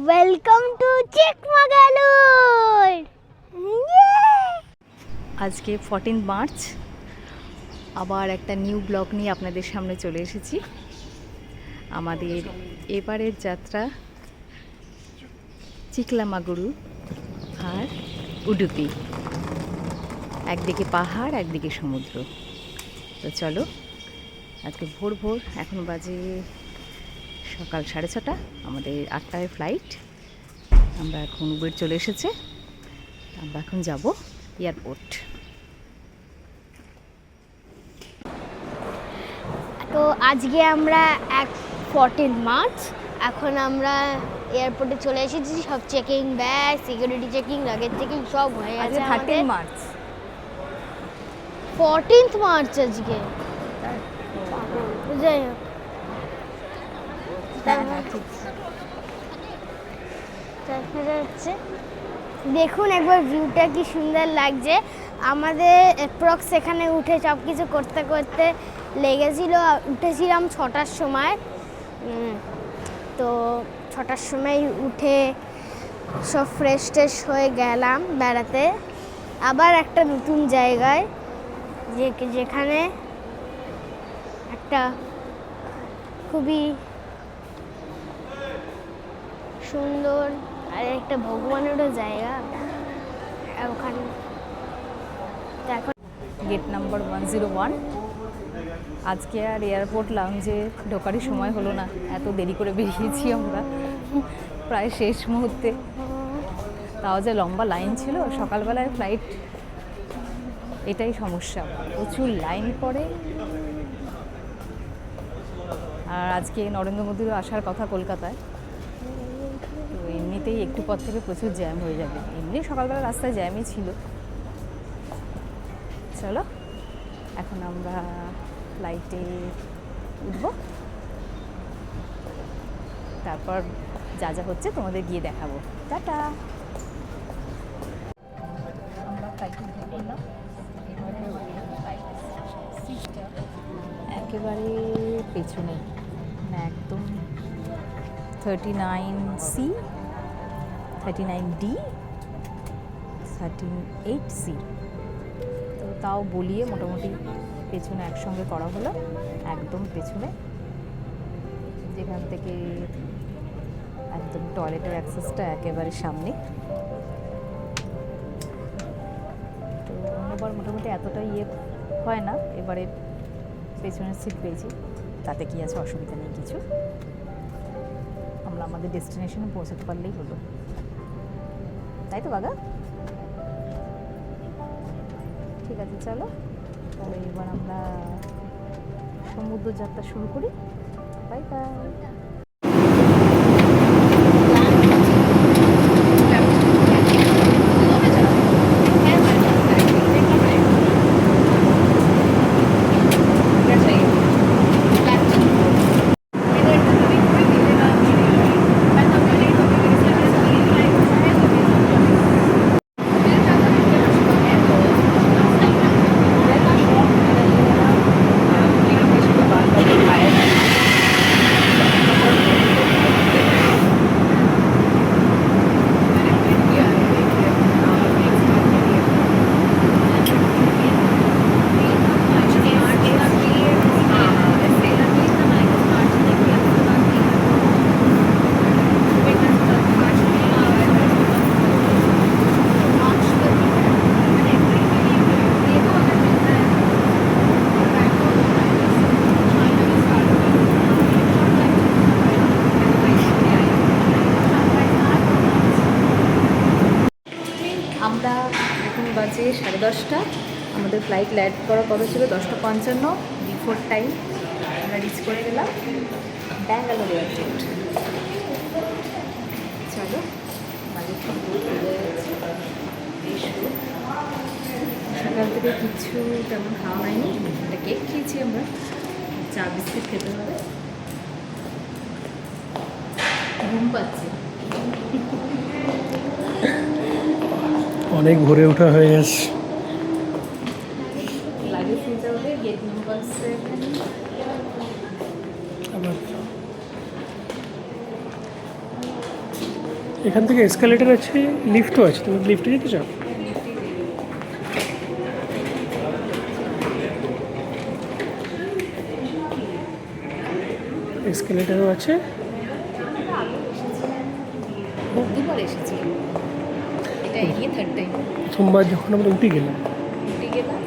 Welcome to Chikmagalur. আজকে 14 March আবার একটা নিউ ব্লগ নিয়ে আপনাদের সামনে চলে এসেছি। আমাদের এবারের যাত্রা চিকমাগালুর আর উডুপি, একদিকে পাহাড় একদিকে সমুদ্র। তো চলো, আজকে ভোর ভোর, এখন বাজে সকাল 6:30, আমাদের 8টায় ফ্লাইট। আমরা এখন উবের চলে এসেছে, আমরা এখন যাব এয়ারপোর্ট। তো আজকে আমরা 14 মার্চ, এখন আমরা এয়ারপোর্টে চলে এসেছি। সব checking, bag, security checking, luggage checking সব হয়ে গেছে। 13 মার্চ, 14th মার্চ আজকে। যাই হোক, দেখা যাচ্ছে, দেখুন একবার ভিউটা কি সুন্দর লাগছে। আমাদের অ্যাপ্রক্স এখানে উঠে সব কিছু করতে করতে লেগেছিল, উঠেছিলাম 6টার সময়। তো 6টার সময় উঠে সব ফ্রেশ ট্রেশ হয়ে গেলাম বেড়াতে আবার একটা নতুন জায়গায়, যেখানে একটা খুবই সুন্দর আর একটা ভগবানেরও জায়গা ওখানে। Gate number 101। আজকে আর এয়ারপোর্ট লাউঞ্জে ঢোকারই সময় হলো না, এত দেরি করে বেরিয়েছি আমরা, প্রায় শেষ মুহূর্তে। তাও যে লম্বা লাইন ছিল, সকালবেলায় ফ্লাইট, এটাই সমস্যা, প্রচুর লাইন পড়ে। আর আজকে নরেন্দ্র মোদীরও আসার কথা কলকাতায়, তো এমনিতেই একটু পর থেকে প্রচুর জ্যাম হয়ে যাবে। এমনি সকালবেলা রাস্তায় জ্যামই ছিল। চলো, এখন আমরা ফ্লাইটে উঠব, তারপর যা যা হচ্ছে তোমাদের গিয়ে দেখাবো। টাটা। আমরা ফ্লাইটে উঠে পড়লাম, সিটটা একেবারে পেছনে, মানে একদম 39C, 39D, 38C। তো তাও বলিয়ে মোটামুটি পেছনে একসঙ্গে করা হলো, একদম পেছনে, যেখান থেকে একদম টয়লেটের অ্যাক্সেসটা একেবারে সামনে। তো অন্যবার মোটামুটি এতটা হয় না, এবারে পেছনের সিট পেয়েছি, তাতে কি আছে, অসুবিধা নেই কিছু। আমরা আমাদের ডেস্টিনেশনে পৌঁছাতে পারলেই হলো, তাই তো বাগা? ঠিক আছে, চলো তাহলে এবার আমরা সমুদ্র যাত্রা শুরু করি। Bye bye. আমরা এখন বাজে 10:30, আমাদের ফ্লাইট ল্যান্ড করার কথা ছিল 10:55, বিফোর টাইম আমরা রিচ করে গেলাম ব্যাঙ্গালোর এয়ারপোর্ট। চলো, মালিক সকাল থেকে কিচ্ছু তেমন খাওয়া হয়নি, একটা কেক খেয়েছি আমরা, চা বিস্কিট খেতে হবে, ঘুম পাচ্ছে, অনেক ভোরে ওঠা হয়ে গেছে। লাগেজ নিতে হবে গেট নাম্বার 7। আবার এখান থেকে এসকালেটার আছে, লিফটও আছে। তুমি লিফটে যেতে চাও? এসকালেটারও আছে। দুবার এসেছি, এটা এগিয়ে থার্ড টাইম প্রথমবার যখন আমরা উঠে গেলাম, উঠে গেলাম।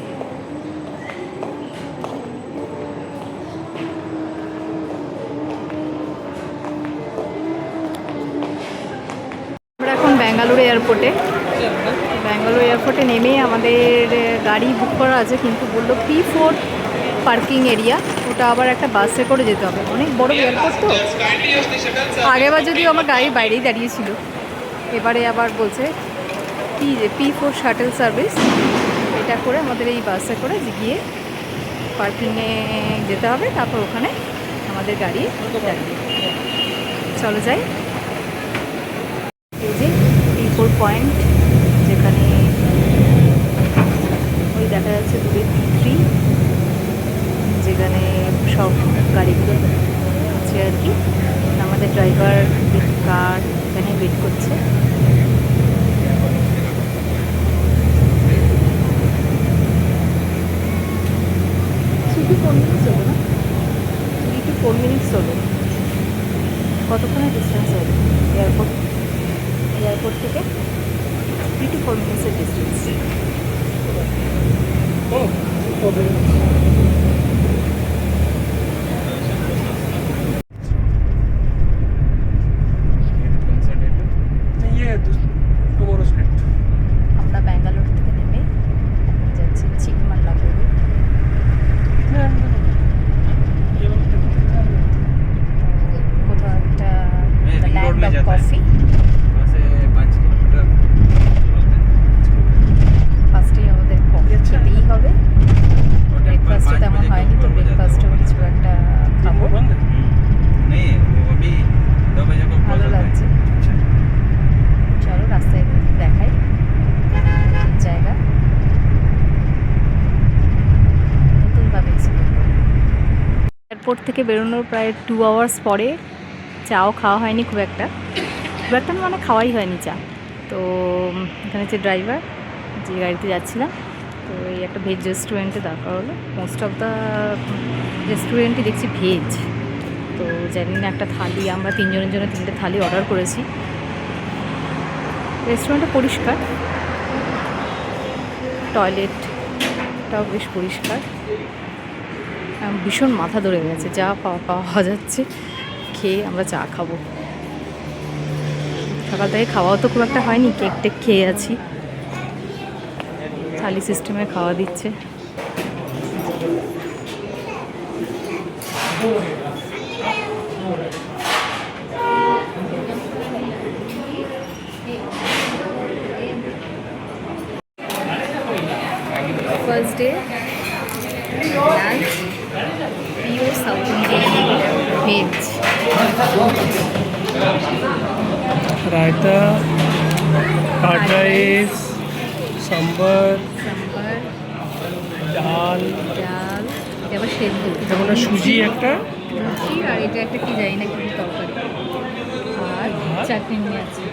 আমরা এখন ব্যাঙ্গালোর এয়ারপোর্টে নেমে আমাদের গাড়ি বুক করা আছে, কিন্তু বললো P4 পার্কিং এরিয়া, ওটা আবার একটা বাসে করে যেতে হবে। অনেক বড় এয়ারপোর্ট তো, আগেবার যদিও আমার গাড়ির বাইরেই দাঁড়িয়েছিল, এবারে আবার বলছে P4 শাটল সার্ভিস, এটা করে আমাদের এই বাসে করে গিয়ে পার্কিংয়ে যেতে হবে, তারপর ওখানে আমাদের গাড়ি দাঁড়িয়ে। চলো যাই। এই যে P4 পয়েন্ট, যেখানে ওই দেখা যাচ্ছে দূরে P3, যেখানে সব গাড়িগুলো আছে আর কি। আমাদের ড্রাইভার কার এখানে ওয়েট করছে। শুধু 4 মিনিটস হলো না, 3 to 4 মিনিটস হলো। কতক্ষণের ডিস্টেন্স হবে এয়ারপোর্ট থেকে? 3 to 4 মিনিটসের ডিস্টেন্স। আমরা ব্যাঙ্গালোর থেকে নেমে যাচ্ছি চিকমাল্লাপুরে। কোথাও একটা ল্যান্ড অফ কফি। ফার্স্টে আমাদের কফি খেতেই হবে। ব্রেকফাস্টে তেমন হয়নি, তো ব্রেকফাস্টেও কিছু একটা খাবো। ভালো লাগছে। চলো রাস্তায় দেখাই জায়গা, নতুনভাবে এয়ারপোর্ট থেকে বেরোনোর প্রায় 2 আওয়ার্স পরে চাও খাওয়া হয়নি খুব একটা মানে খাওয়াই হয়নি চা। তো এখানে যে ড্রাইভার, যে গাড়িতে যাচ্ছিলাম, তো এই একটা ভেজ রেস্টুরেন্টে দরকার হলো। মোস্ট অফ দ্য রেস্টুরেন্টই দেখছি ভেজ। তো জানি না, একটা থালি, আমরা 3 জনের জন্য 3টে থালি অর্ডার করেছি। রেস্টুরেন্টটা পরিষ্কার, টয়লেটটাও বেশ পরিষ্কার। ভীষণ মাথা ধরে গেছে, যা পাওয়া যাচ্ছে খেয়ে আমরা চা খাবো। সকাল থেকে খাওয়াও তো খুব একটা হয়নি, কেক টেক খেয়ে আছি। থালি সিস্টেমে খাওয়া দিচ্ছে। First day lunch, pure south Indian veg. Raita, card rice, sambar, ডাল, এটা আবার সেদ্ধ, যেমন সুজি একটা, লুচি, আর এটা একটা কি জানি না কি তরকারি, আর চাটনি আছে।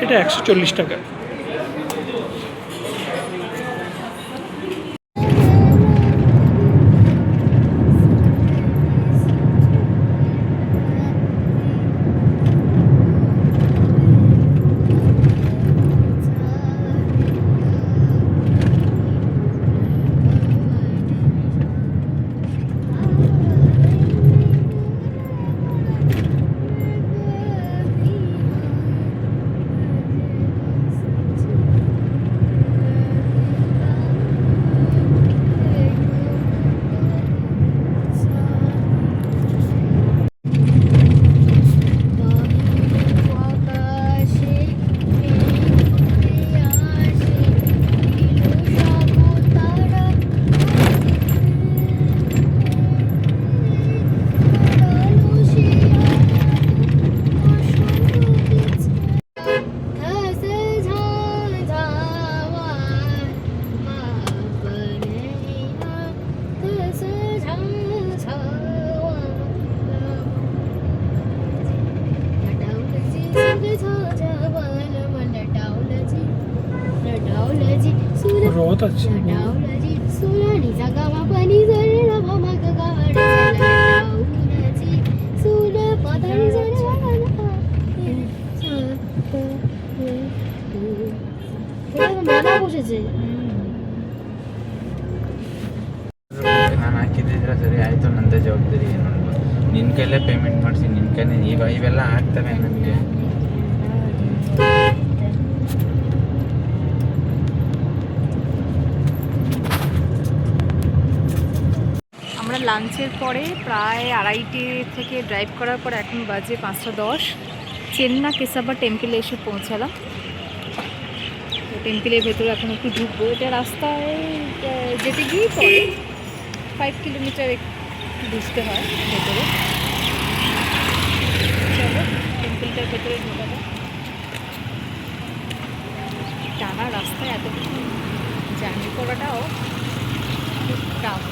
এটা 140 টাকা। রথ আছে মেলা বসেছে। ನಾನು ಹಾಕಿದ್ದಿದ್ರೆ ಸರಿ ಆಯಿತು, ನಂದೇ ಜವಾಬ್ದಾರಿ ಏನು ನಿನ್ನ ಕೈಲೇ ಪೇಮೆಂಟ್ ಮಾಡಿಸಿ, ನಿನ್ನ ಕೈನೇ ಇವೆಲ್ಲ ಆಗ್ತವೆ ನನಗೆ. আমরা লাঞ্চের পরে প্রায় 2:30 থেকে ড্রাইভ করার পর এখন বাজে 5:10, চেন্না কেসাবা টেম্পলে এসে পৌঁছালাম। তো টেম্পলের ভেতরে এখন একটু ঢুকবো। এটা রাস্তায় যেতে গিয়েই পরে 5 কিলোমিটার বুঝতে হয় ভেতরে। চলো টেম্পলটার ভেতরে ঢোকাবো। টানা রাস্তায় এতক্ষণ জার্নি করাটাও খুব টাফ।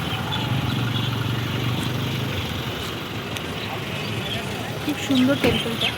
খুব সুন্দর টেম্পলটা।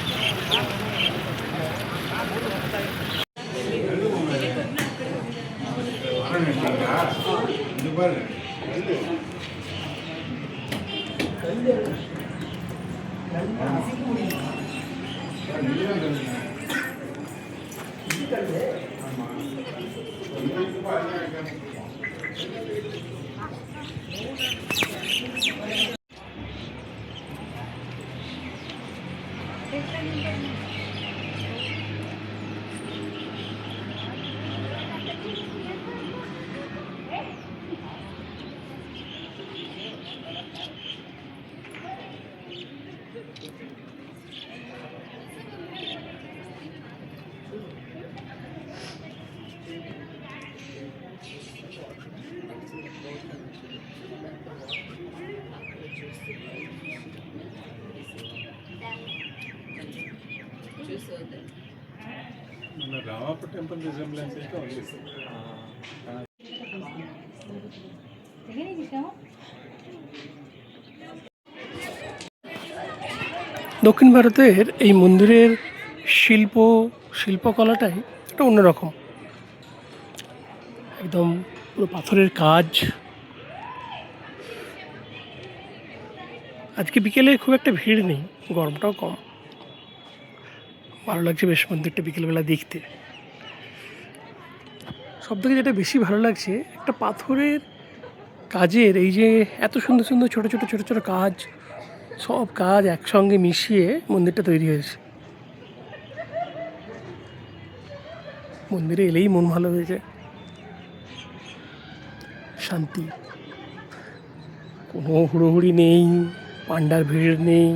Ravapur temple resemblance is only. দক্ষিণ ভারতের এই মন্দিরের শিল্পকলাটাই একটা অন্যরকম, একদম পুরো পাথরের কাজ। আজকে বিকেলে খুব একটা ভিড় নেই, গরমটাও কম, ভালো লাগছে বেশ মন্দিরটা বিকেলবেলা দেখতে। সব থেকে যেটা বেশি ভালো লাগছে, একটা পাথরের কাজের এই যে এত সুন্দর সুন্দর ছোটো ছোটো ছোটো ছোটো কাজ, সব কাজ একসঙ্গে মিশিয়ে মন্দিরটা তৈরি হয়েছে। মন্দিরে এলেই মন ভালো হয়ে যায়, শান্তি, কোনো হুড়োহুড়ি নেই, পান্ডার ভিড় নেই,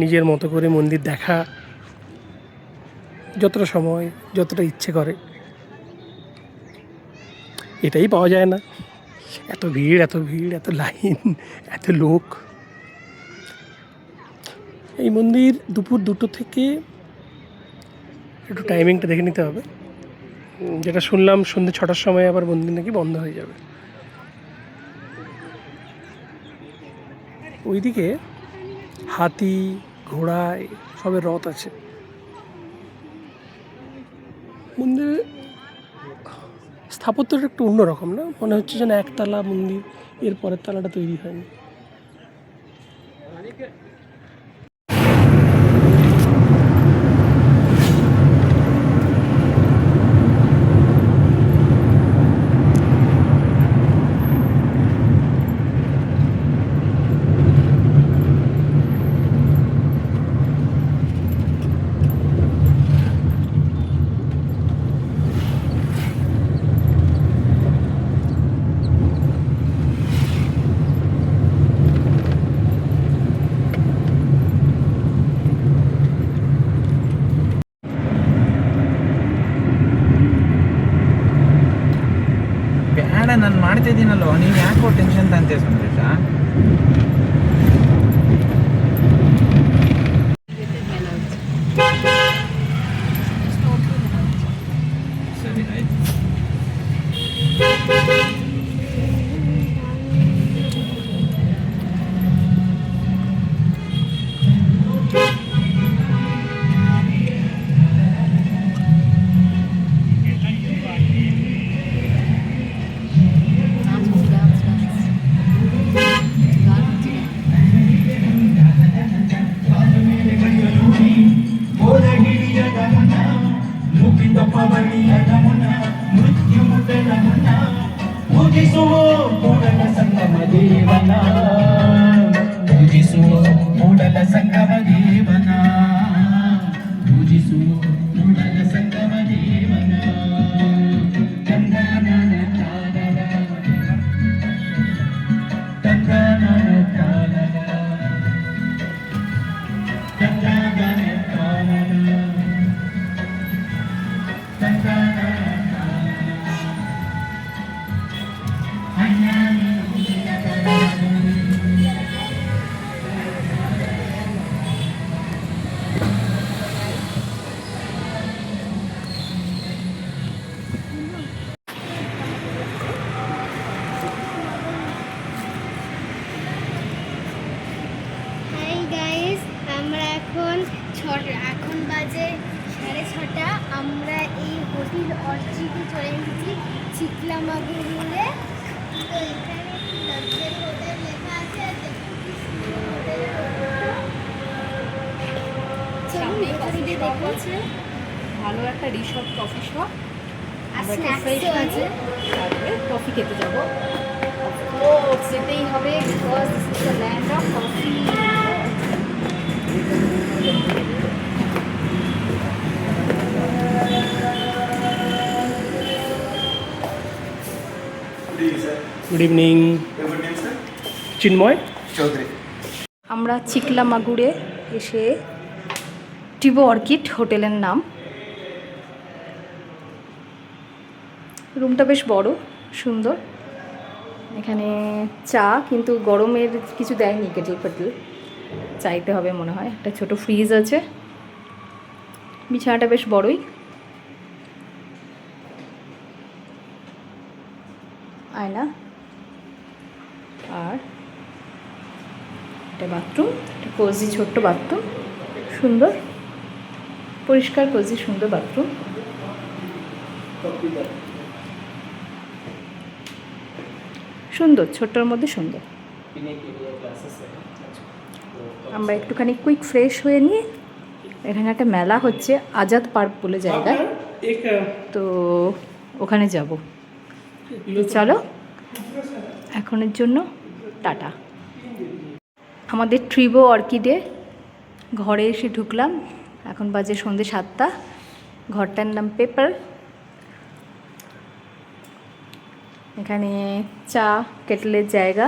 নিজের মতো করে মন্দির দেখা যতটা সময় যতটা ইচ্ছে করে। এটাই পাওয়া যায় না, এত ভিড় এত লাইন, এত লোক। এই মন্দির দুপুর 2টো থেকে একটু টাইমিংটা দেখে নিতে হবে, যেটা শুনলাম সন্ধ্যে 6টার সময় আবার মন্দির নাকি বন্ধ হয়ে যাবে। ওইদিকে হাতি ঘোড়ায় সবের রথ আছে। মন্দিরের স্থাপত্যটা একটু অন্যরকম না, মনে হচ্ছে যেন একতলা মন্দির, এর পরের তলাটা তৈরি হয়নি। ಬೇಡ, ನಾನು ಮಾಡ್ತಿದ್ದೀನಲ್ಲೋ, ನೀವು ಯಾಕೋ ಟೆನ್ಷನ್ ತಂತೆ ಸಂದೇಶ. ಸರಿ ಆಯ್ತು. আমরা এখন বাজে 6:30। আমরা এই হোটেল অর্চিতে চলে এসেছি চিকলামাগুড় মোড়ে। তো এখানে লাক্সারি হোটেল লেখা আছে। দেখুন কি সুন্দর হোটেলের সামনে কফি হোটেল শপ আছে, ভালো একটা রিসর্ট কফি শপ। আর আমরা একটু ফ্রেশ স্ন্যাক্সও আছে, আছে। তারপরে কফি খেতে যাবো। অফকোর্স যেতেই হবে, because this is the land of coffee. Good evening. Chinmoy আমরা চিকলামাগুড়ে এসে টিবো অর্কিড হোটেলের নাম। রুমটা বেশ বড়, সুন্দর। এখানে চা, কিন্তু গরমের কিছু দেয়নি, কেটেল ফেটেল চাইতে হবে মনে হয়। একটা ছোট ফ্রিজ আছে, বিছানাটা বেশ বড়ই। আয়না আর একটা বাথরুম, একটা কোজি ছোট্ট বাথরুম, সুন্দর পরিষ্কার কোজি সুন্দর বাথরুম। সুন্দর, ছোট্টর মধ্যে সুন্দর। আমরা একটুখানি কুইক ফ্রেশ হয়ে নিয়ে, এখানে একটা মেলা হচ্ছে আজাদ পার্ক বলে জায়গায়, তো ওখানে যাব। চলো, এখনের জন্য টাটা। আমাদের ট্রিবো অর্কিডে ঘরে এসে ঢুকলাম। এখন বাজে সন্ধ্যে 7টা। ঘরটার নাম পেপার। এখানে চা, কেটলের জায়গা,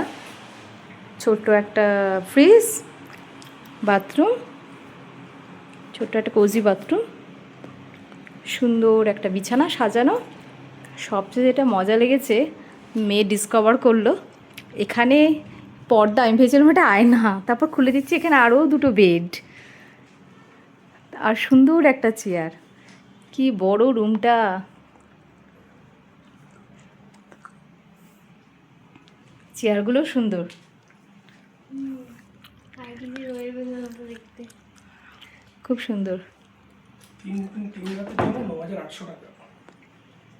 ছোট্ট একটা ফ্রিজ, বাথরুম, ছোট্ট একটা কোজি বাথরুম, সুন্দর একটা বিছানা সাজানো। সবচেয়ে যেটা মজা লেগেছে, মেয়ে ডিসকভার করলো এখানে পর্দা। আমি ভেবেছিলাম এটা আয়না, তারপর খুলে দিচ্ছি এখানে আরও 2টো বেড আর সুন্দর একটা চেয়ার। কি বড় রুমটা! চেয়ারগুলো সুন্দর, খুব সুন্দর।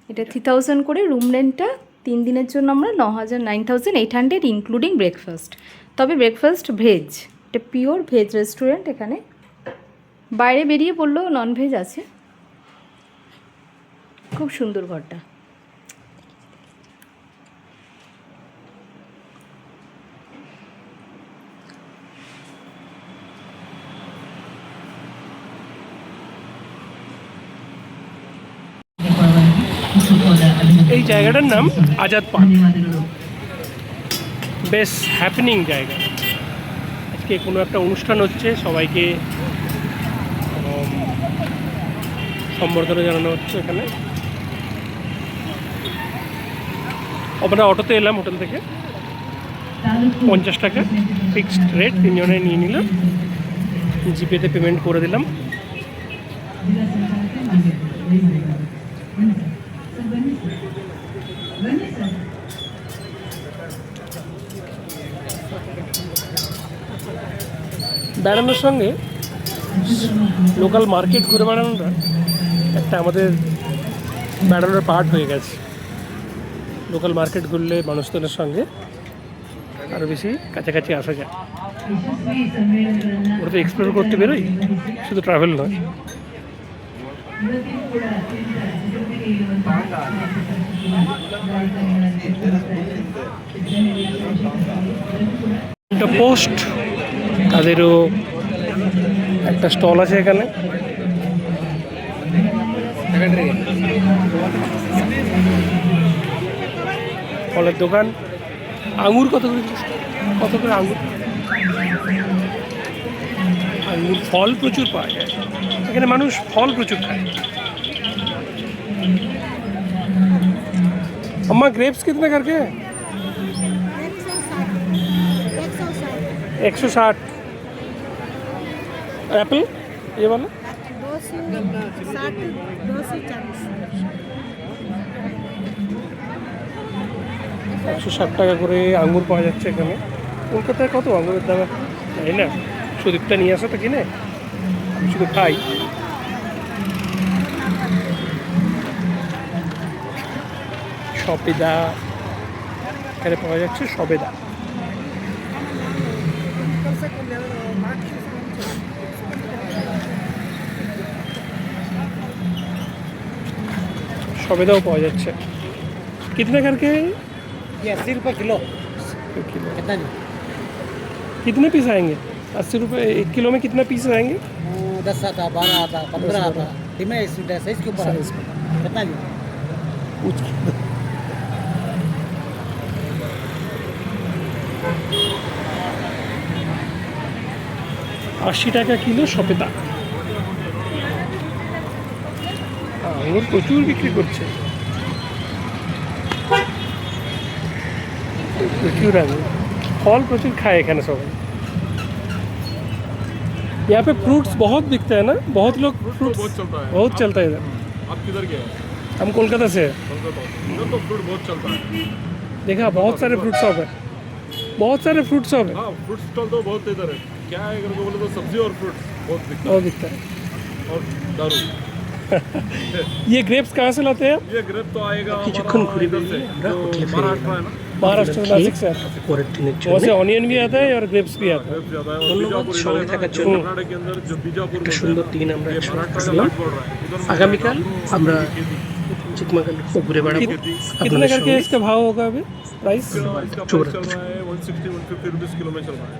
এটা 3000 করে রুম রেন্টটা। 3 দিনের জন্য আমরা 9800 ইনক্লুডিং ব্রেকফাস্ট। তবে ব্রেকফাস্ট ভেজ, এটা পিওর ভেজ রেস্টুরেন্ট। এখানে বাইরে বেরিয়ে পড়লেও ননভেজ আছে। খুব সুন্দর ঘরটা। এই জায়গাটার নাম আজাদ পার্ক। বেশ হ্যাপেনিং জায়গা। আজকে কোনো একটা অনুষ্ঠান হচ্ছে, সবাইকে সম্বর্ধনা জানানো হচ্ছে এখানে। আমরা অটোতে এলাম হোটেল থেকে, 50 টাকা ফিক্সড রেট, 3 জনে নিয়ে নিলাম। জিপেতে পেমেন্ট করে দিলাম। বেড়ানোর সঙ্গে লোকাল মার্কেট ঘুরে বেড়ানোটা একটা আমাদের বেড়ানোর পার্ট হয়ে গেছে। লোকাল মার্কেট ঘুরলে মানুষজনের সঙ্গে আরও বেশি কাছাকাছি আসা যায়। ওরা তো এক্সপ্লোর করতে বেরোই, শুধু ট্রাভেল নয়। একটা পোস্ট, তাদেরও একটা স্টল আছে এখানে। ফলের দোকান। আঙুর কত করে আঙুর? আঙুর ফল প্রচুর পাওয়া যায় এখানে, মানুষ ফল প্রচুর খায়। अम्मा ग्रेप्स कितने करके? 160। एप्पल ये वाला 160 টাকা করে আঙ্গুর পাওয়া যাচ্ছে এখানে। কলকাতায় কত আঙ্গুরের দাম তাই না? সুদীপটা নিয়ে আসো তো কিনে, আমি শুধু খাই। সবেদা এখানে পাওয়া যাচ্ছে, সবেদা। সবেদাও পাওয়া যাচ্ছে। कितने करके है? ये 80 रुपये किलो। किलो कितना जी? कितने पीस आएंगे? 80 रुपये 1 किलो में कितना पीस आएंगे? 10 आता, 12 आता, 15 आता। डिमे साइज के ऊपर है। साइज कितना जी? पूछ के दो। আশি টাকা কিলো সবেদা। আঙুর প্রচুর বিক্রি করছে, প্রচুর আঙুর। फल प्रचुर खाए खाने सब। यहाँ पे फ्रूट्स बहुत बिकते हैं ना, बहुत लोग फ्रूट्स बहुत चलता है। बहुत चलता है इधर। आप किधर गए? हम कोलकाता से हैं। इधर तो फ्रूट बहुत चलता है। देखा बहुत सारे फ्रूट शॉप है, बहुत सारे फ्रूट शॉप है, हाँ, फ्रूट स्टॉल तो बहुत इधर है। क्या है अगर बोले तो सब्जी और फ्रूट बहुत बिकता बहुत बिकता है। है। और दारू। ये ग्रेप्स कहाँ से लाते हैं आप? ये ग्रेप तो आएगा কিছুক্ষণ हमारा ঘুরে इधर से, বেরিয়ে আমরা जो হোটেলে ফিরে महाराष्ट्र है ना। महाराष्ट्र में नासिक से आता है। পরের দিনের वहाँ से জন্য ऑनियन भी आता है और ग्रेप्स भी आता है। ग्रेप ज्यादा है और ধন্যবাদ बीजापुर সঙ্গে इधर है থাকার ना, জন্য। कर्नाटक के अंदर जो बीजापुर একটা बोलते हैं সুন্দর ना, দিন আমরা ये একসঙ্গে महाराष्ट्र का কাটালাম। घाट बोल रहा है। उधर में আগামীকাল আমরা खेती। চিকমাগালুর ঘুরে বেড়াবো कितने আপনাদের करके সঙ্গে। इसका भाव होगा अभी प्राइस? इसका प्राइस चल रहा है 160-150 रुपीस किलो में चल रहा है।